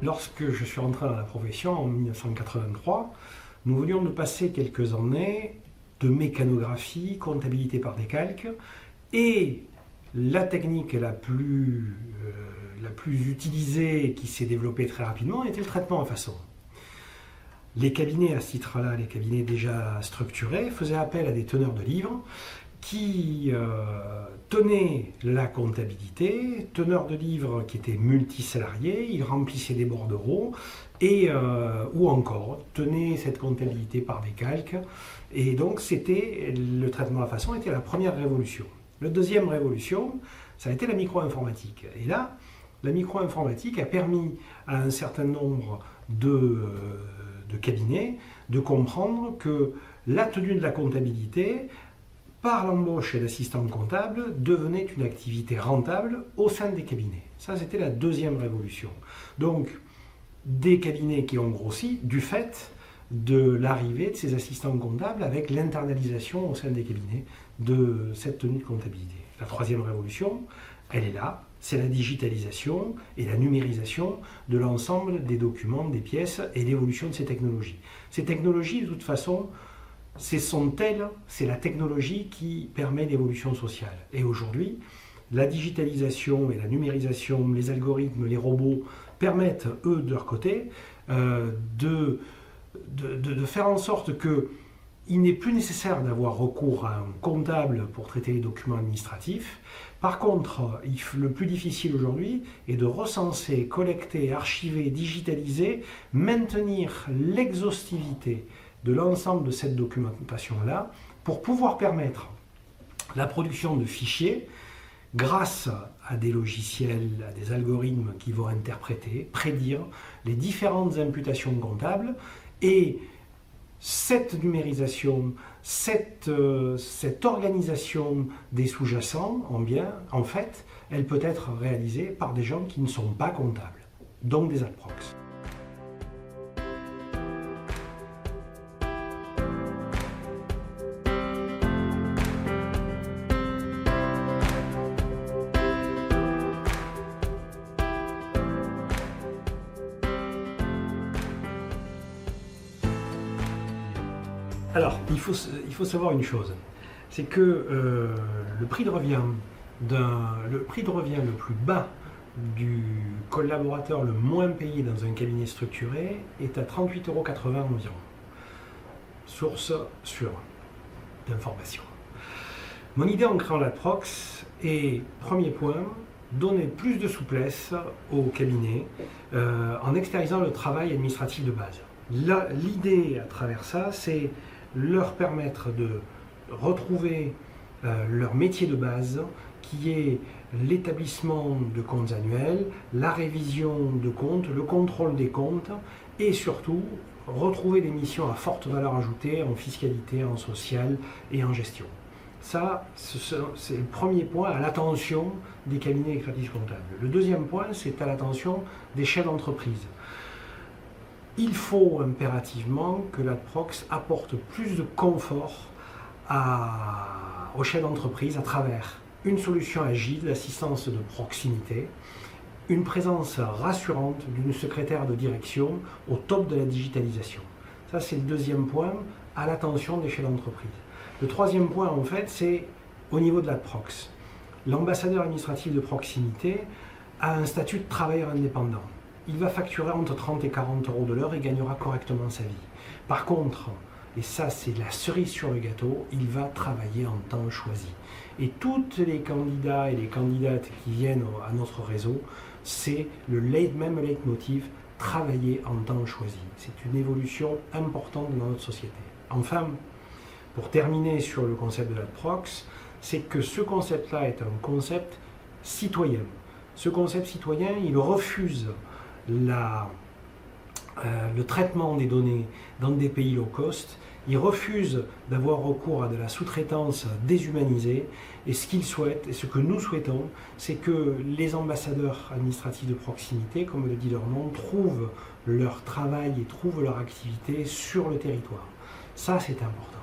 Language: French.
Lorsque je suis rentré dans la profession en 1983, nous venions de passer quelques années de mécanographie, comptabilité par décalque, et la technique la plus utilisée, qui s'est développée très rapidement, était le traitement à façon. Les cabinets à ce titre-là, les cabinets déjà structurés, faisaient appel à des teneurs de livres qui tenaient la comptabilité, teneurs de livres qui étaient multisalariés, ils remplissaient des bordereaux, ou encore tenaient cette comptabilité par décalque. Et donc le traitement à façon était la première révolution. La deuxième révolution, ça a été la micro-informatique. Et là, la micro-informatique a permis à un certain nombre de cabinets de comprendre que la tenue de la comptabilité, par l'embauche d'assistants comptables, devenait une activité rentable au sein des cabinets. Ça, c'était la deuxième révolution. Donc, des cabinets qui ont grossi du fait de l'arrivée de ces assistants comptables avec l'internalisation au sein des cabinets de cette tenue de comptabilité. La troisième révolution, elle est là, c'est la digitalisation et la numérisation de l'ensemble des documents, des pièces et l'évolution de ces technologies. Ces technologies, de toute façon, c'est la technologie qui permet l'évolution sociale. Et aujourd'hui, la digitalisation et la numérisation, les algorithmes, les robots permettent, eux, de leur côté, de faire en sorte qu'il n'est plus nécessaire d'avoir recours à un comptable pour traiter les documents administratifs. Par contre, le plus difficile aujourd'hui est de recenser, collecter, archiver, digitaliser, maintenir l'exhaustivité de l'ensemble de cette documentation-là pour pouvoir permettre la production de fichiers grâce à des logiciels, à des algorithmes qui vont interpréter, prédire les différentes imputations comptables. Et cette numérisation, cette organisation des sous-jacents en fait, elle peut être réalisée par des gens qui ne sont pas comptables, donc des adprox. Alors, il faut savoir une chose, c'est que le prix de revient le plus bas du collaborateur le moins payé dans un cabinet structuré est à 38,80 € environ. Source sûre d'information. Mon idée en créant l'adprox est, premier point, donner plus de souplesse au cabinet en externalisant le travail administratif de base. L'idée à travers ça, c'est leur permettre de retrouver leur métier de base, qui est l'établissement de comptes annuels, la révision de comptes, le contrôle des comptes, et surtout retrouver des missions à forte valeur ajoutée en fiscalité, en social et en gestion. Ça, c'est le premier point à l'attention des cabinets d'expertise comptable. Le deuxième point, c'est à l'attention des chefs d'entreprise. Il faut impérativement que l'adprox apporte plus de confort aux chefs d'entreprise à travers une solution agile d'assistance de proximité, une présence rassurante d'une secrétaire de direction au top de la digitalisation. Ça, c'est le deuxième point à l'attention des chefs d'entreprise. Le troisième point, en fait, c'est au niveau de l'adprox. L'ambassadeur administratif de proximité a un statut de travailleur indépendant. Il va facturer entre 30 et 40 € de l'heure et gagnera correctement sa vie. Par contre, et ça c'est la cerise sur le gâteau, il va travailler en temps choisi. Et tous les candidats et les candidates qui viennent à notre réseau, c'est le même leitmotiv, travailler en temps choisi. C'est une évolution importante dans notre société. Enfin, pour terminer sur le concept de l'adprox, c'est que ce concept-là est un concept citoyen. Ce concept citoyen, il refuse le traitement des données dans des pays low cost, il refuse d'avoir recours à de la sous-traitance déshumanisée, et ce qu'il souhaite, et ce que nous souhaitons, c'est que les ambassadeurs administratifs de proximité, comme le dit leur nom, trouvent leur travail et trouvent leur activité sur le territoire. Ça, c'est important.